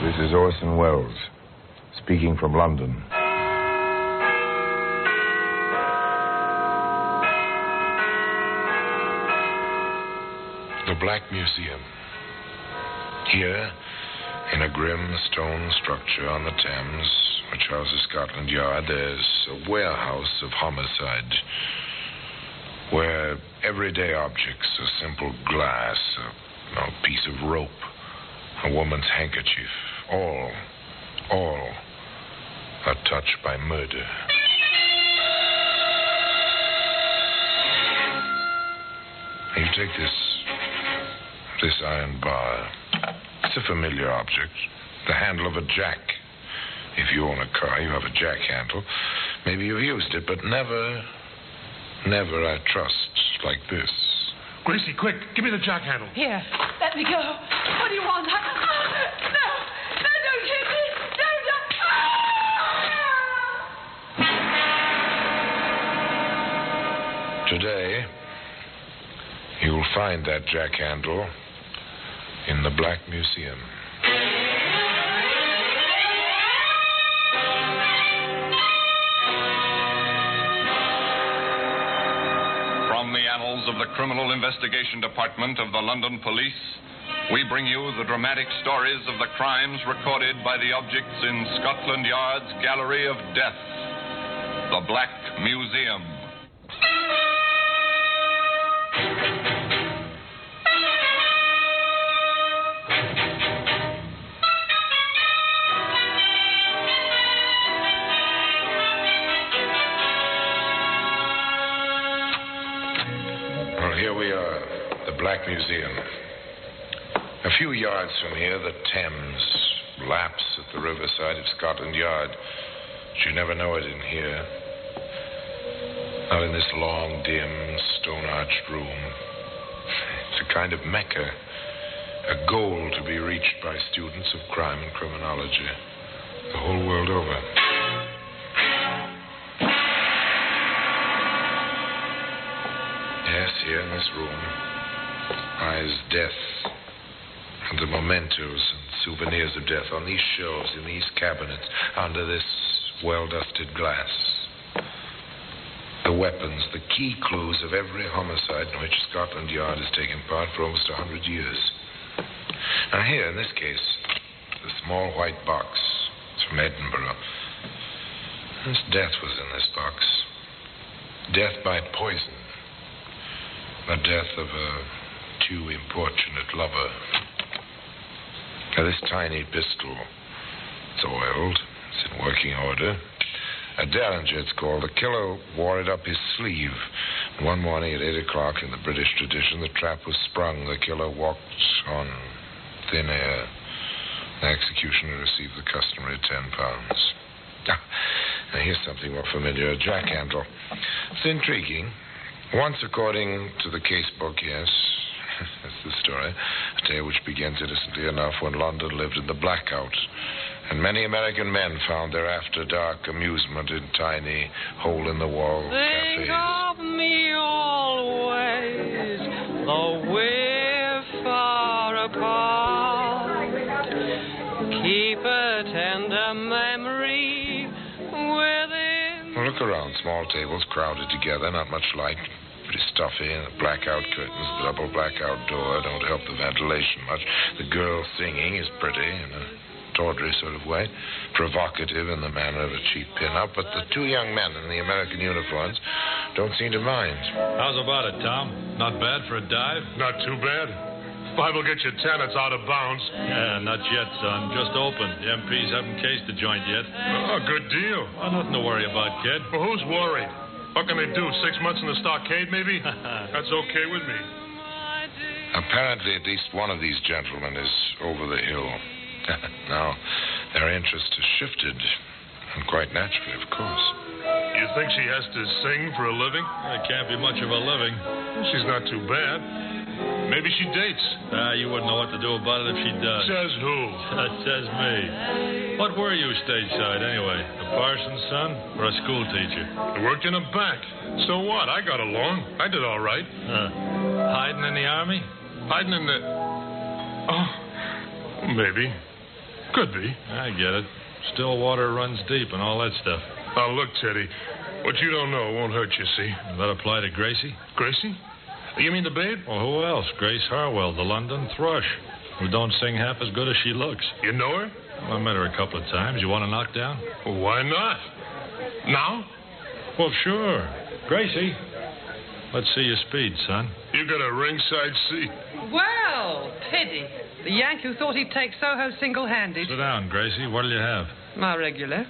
This is Orson Welles, speaking from London. The Black Museum. Here, in a grim stone structure on the Thames, which houses Scotland Yard, there's a warehouse of homicide, where everyday objects, a simple glass, a piece of rope, a woman's handkerchief, all are touched by murder. You take this iron bar. It's a familiar object, the handle of a jack. If you own a car, you have a jack handle. Maybe you've used it, but never I trust like this. Gracie, quick, give me the jack handle. Here, let me go. What do you want? No, don't hit me. Don't. Today, you'll find that jack handle in the Black Museum. From the annals of the Criminal Investigation Department of the London Police, we bring you the dramatic stories of the crimes recorded by the objects in Scotland Yard's Gallery of Death, the Black Museum. Here we are, the Black Museum. A few yards from here, the Thames laps at the riverside of Scotland Yard. But you never know it in here. Not in this long, dim, stone-arched room. It's a kind of Mecca, a goal to be reached by students of crime and criminology the whole world over. Yes, here in this room lies death and the mementos and souvenirs of death on these shelves, in these cabinets, under this well-dusted glass. The weapons, the key clues of every homicide in which Scotland Yard has taken part for almost 100 years. Now here, in this case, the small white box. It's from Edinburgh. This death was in this box. Death by poison. The death of a too importunate lover. Now, this tiny pistol, it's oiled, it's in working order. A Derringer, it's called. The killer wore it up his sleeve. One morning at 8 o'clock, in the British tradition, the trap was sprung. The killer walked on thin air. The executioner received the customary £10. Now, here's something more familiar, a jack handle. It's intriguing. Once, according to the case book, yes, that's the story, a tale which begins innocently enough when London lived in the blackout, and many American men found their after-dark amusement in tiny, hole-in-the-wall cafes. Think of me always, though we're far apart. Keep a tender memory within. Well, look around. Small tables crowded together, not much light. Pretty stuffy. The blackout curtains, the double blackout door don't help the ventilation much. The girl singing is pretty in a tawdry sort of way, provocative in the manner of a cheap pin-up, but the two young men in the American uniforms don't seem to mind. How's about it, Tom? Not bad for a dive? Not too bad. 5 will get you 10. It's out of bounds. Yeah, not yet, son. Just opened. The MPs haven't cased the joint yet. Oh, good deal. Oh, nothing to worry about, kid. Well, who's worried? What can they do? 6 months in the stockade, maybe? That's okay with me. Apparently, at least one of these gentlemen is over the hill. Now, their interest has shifted, and quite naturally, of course. You think she has to sing for a living? It can't be much of a living. She's not too bad. Maybe she dates. You wouldn't know what to do about it if she does. Says who? That says me. What were you stateside, anyway? A parson's son or a school teacher? I worked in a bank. So what? I got along. I did all right. Hiding in the army? Hiding in the... Oh, maybe. Could be. I get it. Still water runs deep and all that stuff. Now, look, Teddy. What you don't know won't hurt you, see? That apply to Gracie? Gracie? You mean the babe? Well, who else? Grace Harwell, the London thrush, who don't sing half as good as she looks. You know her? Well, I met her a couple of times. You want to knock down? Well, why not? Now? Well, sure. Gracie, let's see your speed, son. You got a ringside seat. Well, Teddy, the Yank who thought he'd take Soho single-handed. Sit down, Gracie. What'll you have? My regular.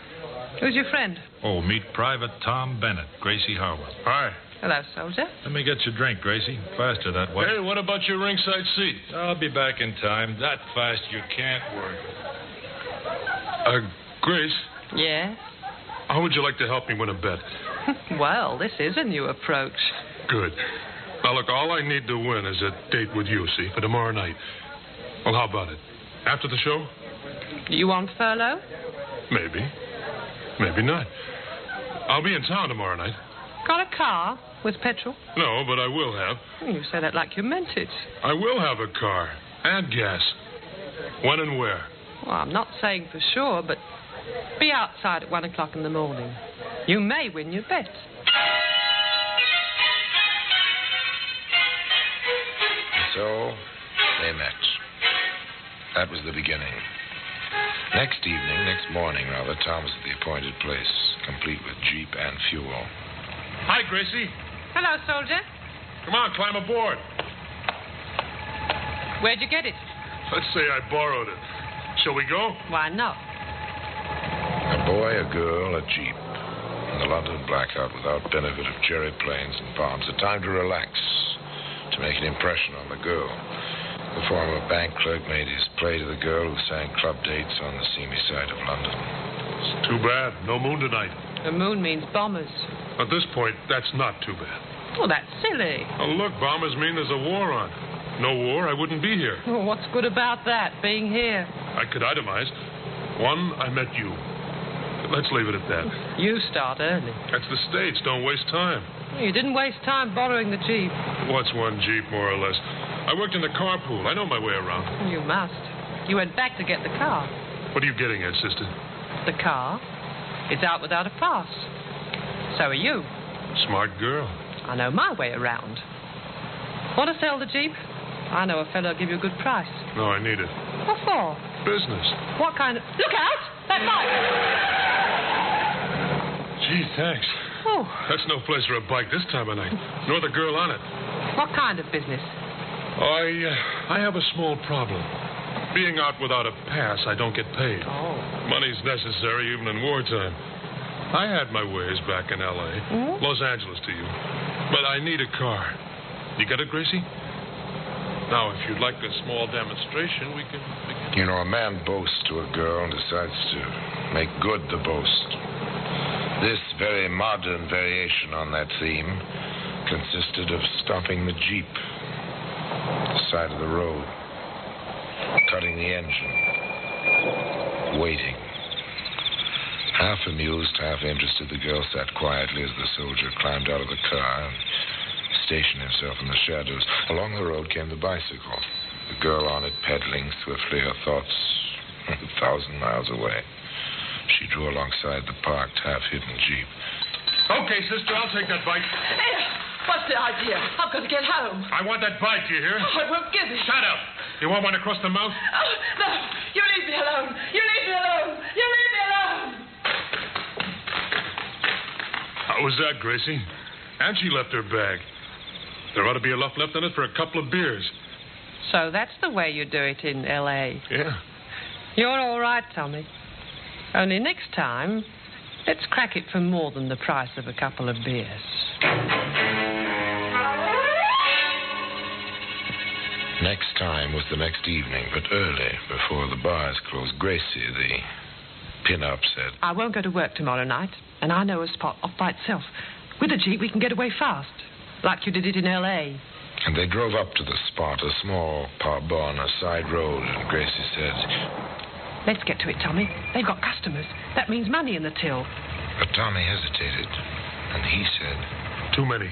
Who's your friend? Oh, meet Private Tom Bennett, Gracie Harwell. Hi. Hello, soldier. Let me get your drink, Gracie. Faster that way. Hey, what about your ringside seat? I'll be back in time. That fast you can't work. Grace, Yes? how would you like to help me win a bet? Well, this is a new approach. Good. Now, look, all I need to win is a date with you, see, for tomorrow night. Well, how about it? After the show? You on furlough? Maybe. Maybe not. I'll be in town tomorrow night. Got a car with petrol? No, but I will have. You say that like you meant it. I will have a car and gas. When and where? Well, I'm not saying for sure, but be outside at 1 o'clock in the morning. You may win your bet. So they met. That was the beginning. Next morning, Tom was at the appointed place, complete with jeep and fuel. Hi, Gracie. Hello, soldier. Come on, climb aboard. Where'd you get it? Let's say I borrowed it. Shall we go? Why not? A boy, a girl, a jeep. In the London blackout without benefit of cherry planes and bombs. A time to relax, to make an impression on the girl. The former bank clerk made his play to the girl who sang club dates on the seamy side of London. It's too bad. No moon tonight. The moon means bombers. At this point, that's not too bad. Oh, that's silly. Oh, look, bombers mean there's a war on. No war, I wouldn't be here. Oh, what's good about that, being here? I could itemize. One, I met you. Let's leave it at that. You start early. That's the States. Don't waste time. You didn't waste time borrowing the Jeep. What's one Jeep, more or less? I worked in the carpool. I know my way around. You must. You went back to get the car. What are you getting at, sister? The car? It's out without a pass. So are you. Smart girl. I know my way around. Want to sell the Jeep? I know a fellow will give you a good price. No, I need it. What for? Business. What kind of... Look out! That bike! Gee, thanks. Oh, That's no place for a bike this time of night. Nor the girl on it. what kind of business? I have a small problem. Being out without a pass, I don't get paid. Oh. Money's necessary even in wartime. I had my ways back in L.A. Hmm? Los Angeles to you. But I need a car. You get it, Gracie? Now, if you'd like a small demonstration, we can begin. You know, a man boasts to a girl and decides to make good the boast. This very modern variation on that theme consisted of stopping the Jeep at the side of the road, cutting the engine, waiting. Half amused, half interested, the girl sat quietly as the soldier climbed out of the car and stationed himself in the shadows. Along the road came the bicycle, the girl on it pedaling swiftly, her thoughts 1,000 miles away. She drew alongside the parked, half-hidden Jeep. Okay, sister, I'll take that bike. Hey, what's the idea? I'm going to get home. I want that bike, you hear? Oh, I won't give it. Shut up. You want one across the mouth? Oh, no. You leave me alone. You leave me alone. You leave me alone. How was that, Gracie? And she left her bag. There ought to be enough left in it for a couple of beers. So that's the way you do it in L.A. Yeah. You're all right, Tommy. Only next time, let's crack it for more than the price of a couple of beers. Next time was the next evening, but early, before the bars closed. Gracie, the pin-up, said, I won't go to work tomorrow night, and I know a spot off by itself. With a Jeep, we can get away fast, like you did it in L.A. And they drove up to the spot, a small pub on a side road, and Gracie said, Let's get to it, Tommy. They've got customers. That means money in the till. but Tommy hesitated, and he said, Too many.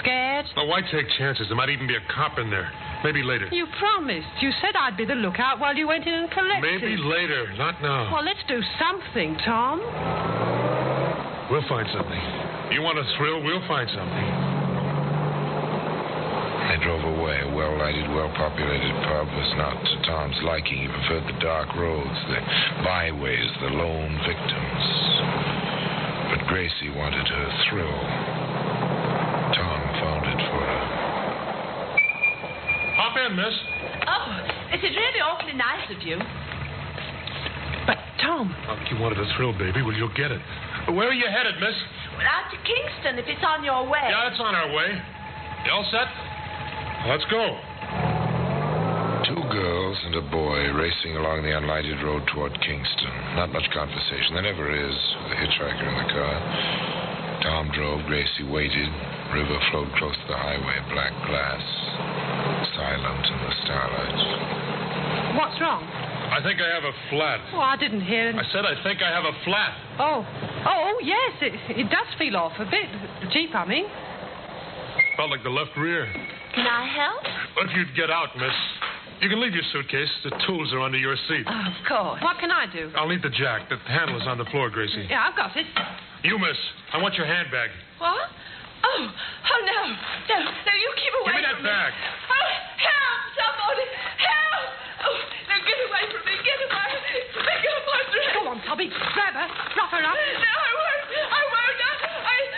scared? Now, why take chances? There might even be a cop in there. Maybe later. You promised. You said I'd be the lookout while you went in and collected. Maybe later, not now. Well, let's do something, Tom. We'll find something. You want a thrill? We'll find something. They drove away. A well-lighted, well-populated pub was not to Tom's liking. He preferred the dark roads, the byways, the lone victims. But Gracie wanted her thrill. Tom found it for her. Hop in, miss. Oh, this is really awfully nice of you. But, Tom... Oh, you wanted a thrill, baby. Well, you'll get it. Where are you headed, miss? Well, out to Kingston, if it's on your way. Yeah, it's on our way. You all set? Let's go. Two girls and a boy racing along the unlighted road toward Kingston. Not much conversation. There never is, with a hitchhiker in the car. Tom drove. Gracie waited. River flowed close to the highway. Black glass. Silent in the starlight. What's wrong? I think I have a flat. Oh, I didn't hear it. I said I think I have a flat. Oh, yes. It does feel off a bit. The Jeep, I mean. Felt like the left rear. Can I help? If you'd get out, miss. You can leave your suitcase. The tools are under your seat. Oh, of course. What can I do? I'll need the jack. The handle is on the floor, Gracie. Yeah, I've got it. You, miss. I want your handbag. What? Oh, no. No, you keep away Give me that from bag. Oh, help, somebody. Help. Oh, no, get away from me. Get away. Pick up my dress. Go on, Tubby. Grab her. Rough her up. No, I won't.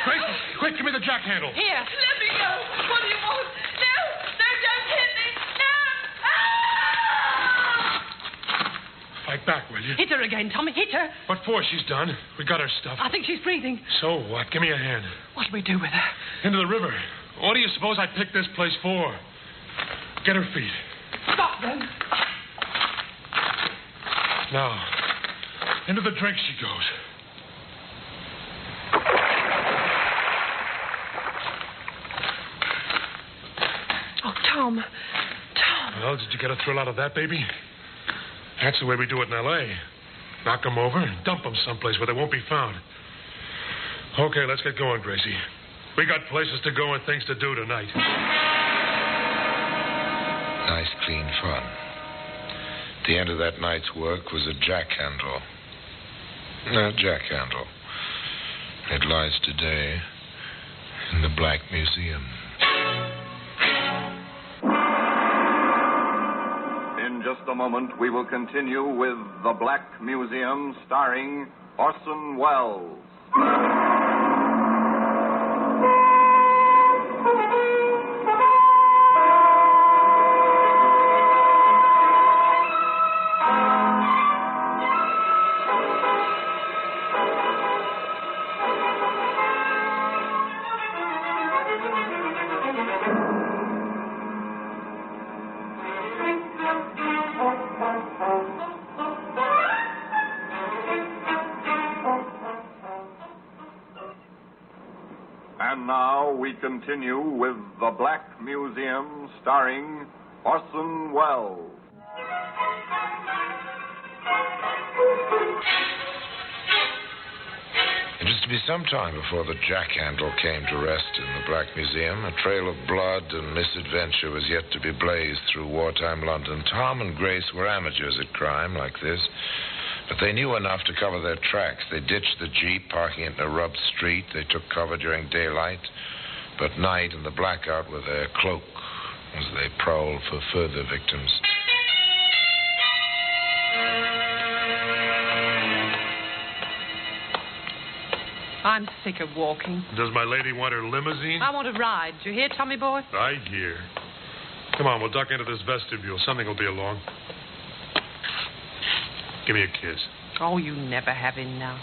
Gracie, quick, give me the jack handle. Here. Let me go. What do you want? No, don't hit me. No. Ah! Fight back, will you? Hit her again, Tommy. Hit her. What for? She's done. We got her stuff. I think she's breathing. So what? Give me a hand. What do we do with her? Into the river. What do you suppose I picked this place for? Get her feet. Stop them. Now, into the drink she goes. Oh, Tom. Well, did you get a thrill out of that, baby? That's the way we do it in L.A. Knock them over and dump them someplace where they won't be found. Okay, let's get going, Gracie. We got places to go and things to do tonight. Nice, clean fun. At the end of that night's work was a jack handle. It lies today in the Black Museum. In just a moment, we will continue with The Black Museum, starring Orson Welles. And now we continue with The Black Museum, starring Orson Welles. It was to be some time before the jack handle came to rest in the Black Museum. A trail of blood and misadventure was yet to be blazed through wartime London. Tom and Grace were amateurs at crime like this, but they knew enough to cover their tracks. They ditched the Jeep, parking it in a rubbed street. They took cover during daylight, but night and the blackout were their cloak as they prowled for further victims. I'm sick of walking. Does my lady want her limousine? I want to ride. Do you hear, Tommy boy? I hear. Come on, we'll duck into this vestibule. Something will be along. Give me a kiss. Oh, you never have enough.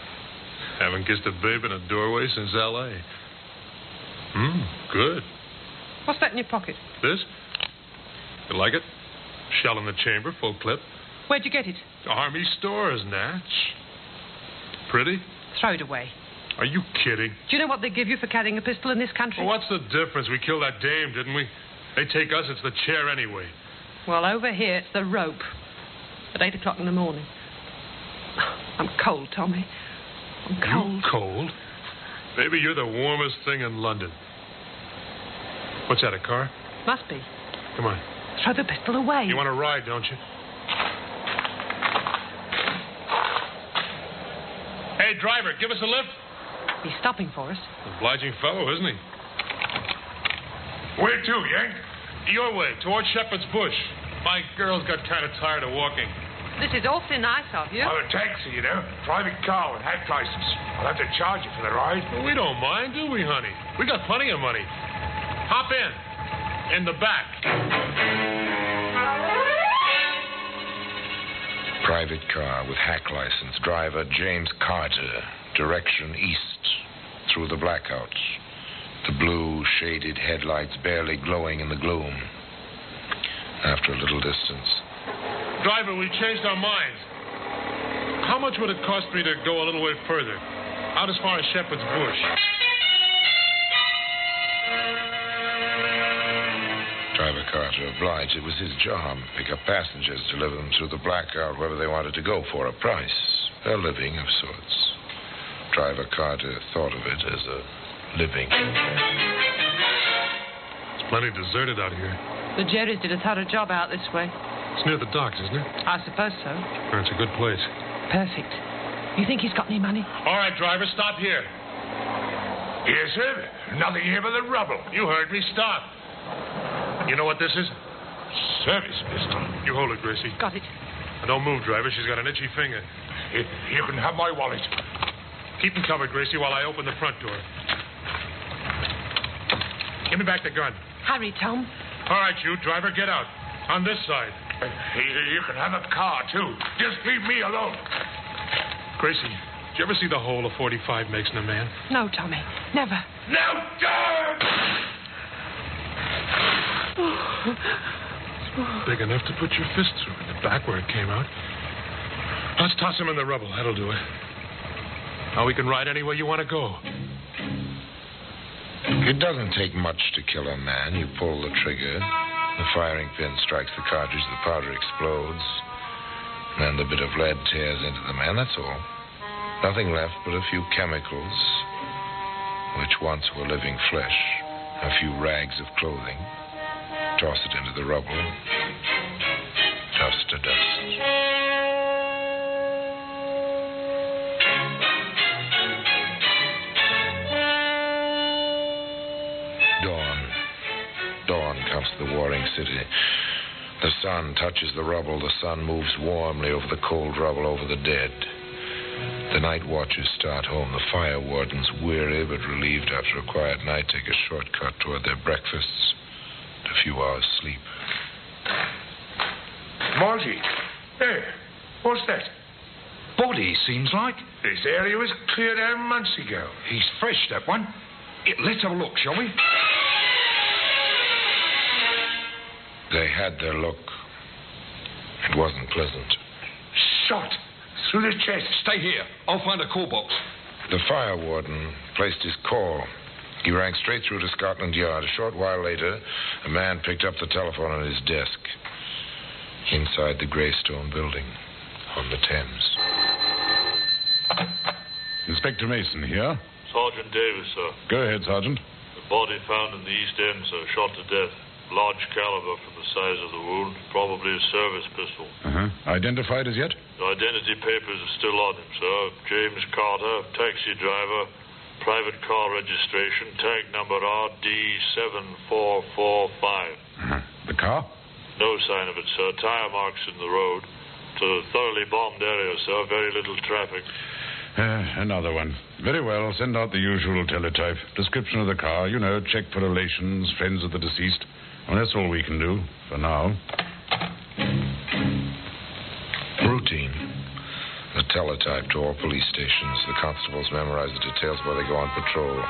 Haven't kissed a babe in a doorway since L.A. Good. What's that in your pocket? This? You like it? Shell in the chamber, full clip. Where'd you get it? Army stores, Natch. Pretty? Throw it away. Are you kidding? Do you know what they give you for carrying a pistol in this country? Well, what's the difference? We killed that dame, didn't we? They take us, it's the chair anyway. Well, over here, it's the rope. At 8 o'clock in the morning. I'm cold, Tommy. I'm cold. You cold? Maybe you're the warmest thing in London. What's that, a car? Must be. Come on. Throw the pistol away. You want to ride, don't you? Hey, driver, give us a lift. He's stopping for us. Obliging fellow, isn't he? Where to, Yank? Your way, towards Shepherd's Bush. My girl's got kind of tired of walking. This is awfully nice of you. I'm a taxi, you know. Private car with hack license. I'll have to charge you for the ride. Well, we don't mind, do we, honey? We got plenty of money. Hop in. In the back. Private car with hack license. Driver James Carter. Direction east. Through the blackouts. The blue, shaded headlights barely glowing in the gloom. After a little distance. Driver, we've changed our minds. How much would it cost me to go a little way further? Out as far as Shepherd's Bush. Driver Carter obliged. It was his job. Pick up passengers, deliver them through the blackout wherever they wanted to go for a price. A living of sorts. Driver Carter thought of it as a living. It's plenty deserted out here. The Jerrys did a thorough job out this way. It's near the docks, isn't it? I suppose so. That's a good place. Perfect. You think he's got any money? All right, driver, stop here. Yes, sir. Nothing here but the rubble. You heard me. Stop. You know what this is? Service pistol. You hold it, Gracie. Got it. And don't move, driver. She's got an itchy finger. You can have my wallet. Keep him covered, Gracie, while I open the front door. Give me back the gun. Hurry, Tom. All right, you, driver, get out. On this side. You can have a car, too. Just leave me alone. Gracie, did you ever see the hole a 45 makes in a man? No, Tommy. Never. No, don't! Big enough to put your fist through in the back where it came out. Let's toss him in the rubble. That'll do it. Now we can ride anywhere you want to go. It doesn't take much to kill a man. You pull the trigger. The firing pin strikes the cartridge. The powder explodes. And then the bit of lead tears into the man. That's all. Nothing left but a few chemicals, which once were living flesh. A few rags of clothing. Toss it into the rubble. Dust to dust. Dawn comes to the warring city. The sun touches the rubble. The sun moves warmly over the cold rubble, over the dead. The night watchers start home. The fire wardens, weary but relieved after a quiet night, take a shortcut toward their breakfasts. A few hours sleep. Margie. Hey, what's that? Body, seems like. This area was cleared out months ago. He's fresh, that one. Let's have a look, shall we? They had their look. It wasn't pleasant. Shot through the chest. Stay here. I'll find a call box. The fire warden placed his call. He rang straight through to Scotland Yard. A short while later, a man picked up the telephone on his desk. Inside the Greystone building on the Thames. Inspector Mason here. Sergeant Davis, sir. Go ahead, Sergeant. The body found in the East End, sir, shot to death. Large caliber from the size of the wound. Probably a service pistol. Identified as yet? The identity papers are still on him, sir. James Carter, taxi driver, private car registration, tag number RD7445. The car? No sign of it, sir. Tire marks in the road. It's a thoroughly bombed area, sir. Very little traffic. Another one. Very well. Send out the usual teletype. Description of the car. You know, check for relations, friends of the deceased. Well, that's all we can do for now. Routine. The teletype to all police stations. The constables memorize the details while they go on patrol.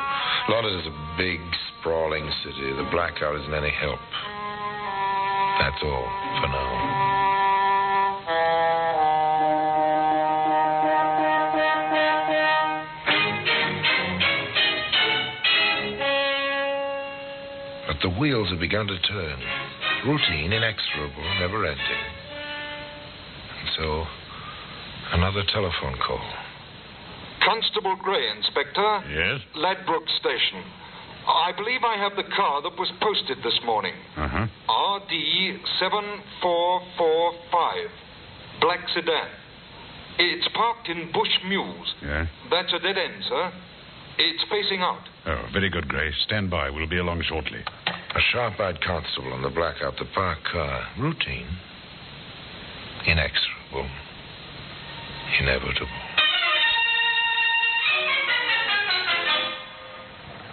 London is a big, sprawling city. The blackout isn't any help. That's all for now. But the wheels have begun to turn. Routine, inexorable, never-ending. And so, another telephone call. Constable Gray, Inspector. Yes? Ladbroke Station. I believe I have the car that was posted this morning. Uh-huh. RD7445. Black sedan. It's parked in Bush Mews. Yeah? That's a dead end, sir. It's facing out. Oh, very good, Gray. Stand by. We'll be along shortly. A sharp-eyed constable on the blackout the parked car. Routine. Inexorable. Inevitable.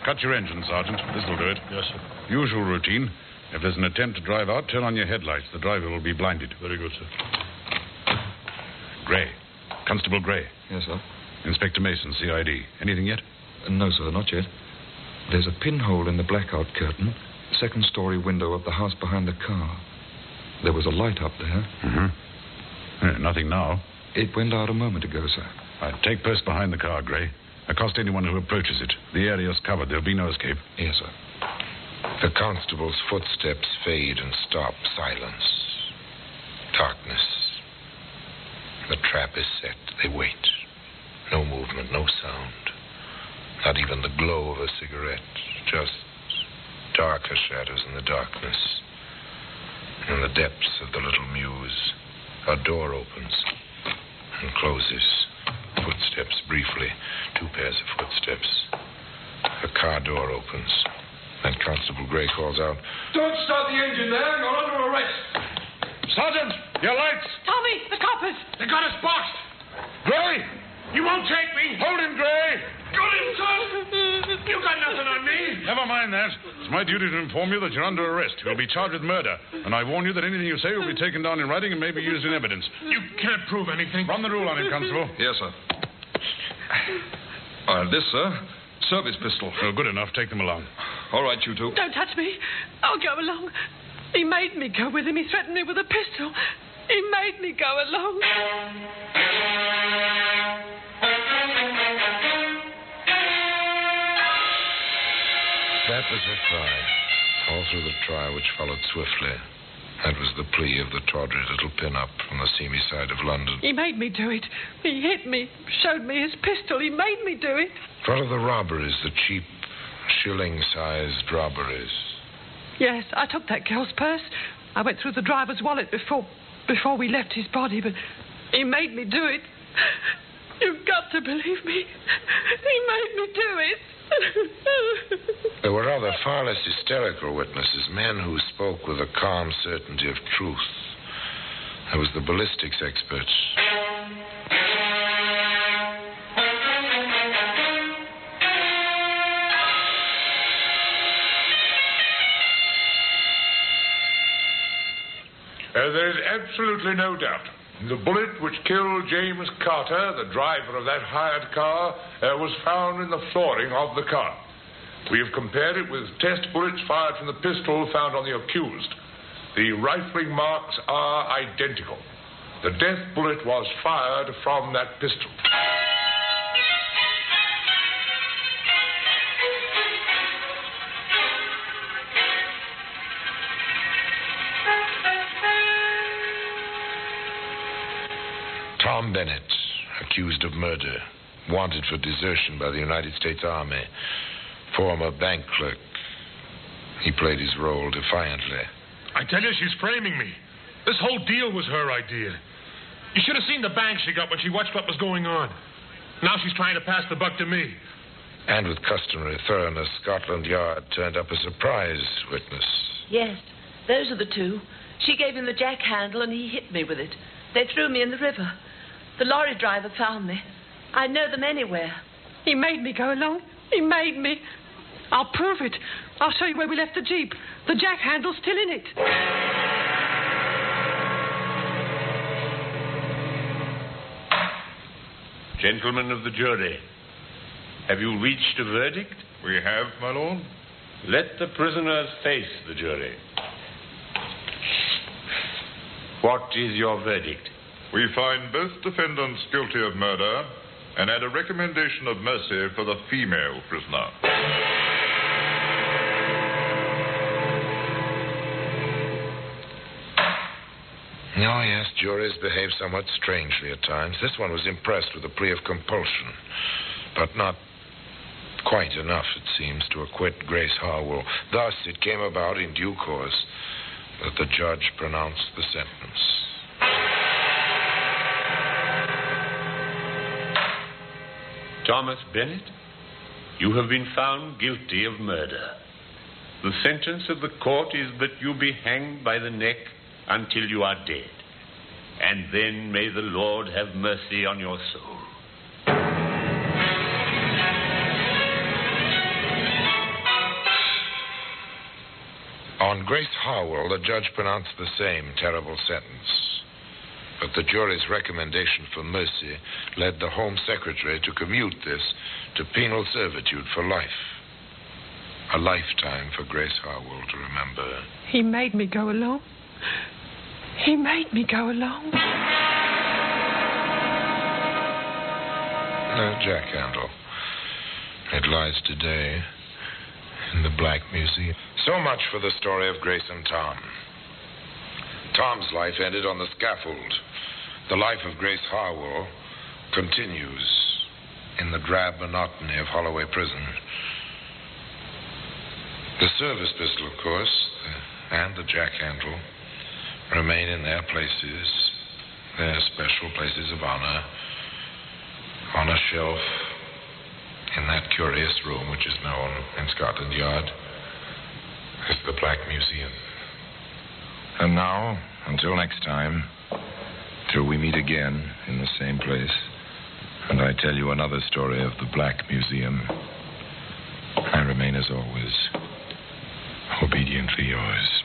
Cut your engine, Sergeant. This'll do it. Yes, sir. Usual routine. If there's an attempt to drive out, turn on your headlights. The driver will be blinded. Very good, sir. Gray. Constable Gray. Yes, sir. Inspector Mason, CID. Anything yet? No, sir, not yet. There's a pinhole in the blackout curtain, second-story window of the house behind the car. There was a light up there. Mm-hmm. Nothing now. It went out a moment ago, sir. Take post behind the car, Gray. Accost anyone who approaches it. The area's covered. There'll be no escape. Yes, sir. The constable's footsteps fade and stop. Silence. Darkness. The trap is set. They wait. No movement, no sound. Not even the glow of a cigarette. Just darker shadows in the darkness. In the depths of the little mews, a door opens and closes. Footsteps briefly. 2 pairs of footsteps. The car door opens. Then Constable Gray calls out, Don't start the engine there. You're under arrest. Sergeant, your lights. Tommy, the coppers. They got us boxed. Gray, you won't take me. Hold him, Gray. Got him, son. You got nothing on me. Never mind that. It's my duty to inform you that you're under arrest. You'll be charged with murder. And I warn you that anything you say will be taken down in writing and may be used in evidence. You can't prove anything. Run the rule on him, Constable. Yes, sir. This, sir. Service pistol. Oh, good enough. Take them along. All right, you two. Don't touch me. I'll go along. He made me go with him. He threatened me with a pistol. He made me go along. That was her cry. All through the trial, which followed swiftly. That was the plea of the tawdry little pin-up from the seamy side of London. He made me do it. He hit me, showed me his pistol. He made me do it. What are the robberies, the cheap, shilling-sized robberies? Yes, I took that girl's purse. I went through the driver's wallet before we left his body, but he made me do it. You've got to believe me. He made me do it. There were other far less hysterical witnesses, men who spoke with a calm certainty of truth. There was the ballistics expert. There is absolutely no doubt. The bullet which killed James Carter, the driver of that hired car, was found in the flooring of the car. We have compared it with test bullets fired from the pistol found on the accused. The rifling marks are identical. The death bullet was fired from that pistol. Tom Bennett, accused of murder, wanted for desertion by the United States Army, former bank clerk. He played his role defiantly. I tell you, she's framing me. This whole deal was her idea. You should have seen the bang she got when she watched what was going on. Now she's trying to pass the buck to me. And with customary thoroughness, Scotland Yard turned up a surprise witness. Yes, those are the two. She gave him the jack handle and he hit me with it. They threw me in the river. The lorry driver found me. I know them anywhere. He made me go along. He made me. I'll prove it. I'll show you where we left the Jeep. The jack handle's still in it. Gentlemen of the jury, have you reached a verdict? We have, my lord. Let the prisoners face the jury. What is your verdict? We find both defendants guilty of murder and add a recommendation of mercy for the female prisoner. Oh, yes, juries behave somewhat strangely at times. This one was impressed with a plea of compulsion, but not Quite enough, it seems, to acquit Grace Harwell. Thus, it came about in due course that the judge pronounced the sentence. Thomas Bennett, you have been found guilty of murder. The sentence of the court is that you be hanged by the neck until you are dead. And then may the Lord have mercy on your soul. On Grace Harwell, the judge pronounced the same terrible sentence. But the jury's recommendation for mercy led the Home Secretary to commute this to penal servitude for life. A lifetime for Grace Harwell to remember. He made me go along. He made me go along. No jack handle. It lies today in the Black Museum. So much for the story of Grace and Tom. Tom's life ended on the scaffold. The life of Grace Harwell continues in the drab monotony of Holloway Prison. The service pistol, of course, and the jack handle remain in their places, their special places of honor, on a shelf in that curious room which is known in Scotland Yard as the Black Museum. And now, until next time, till we meet again in the same place, and I tell you another story of the Black Museum, I remain, as always, obediently yours.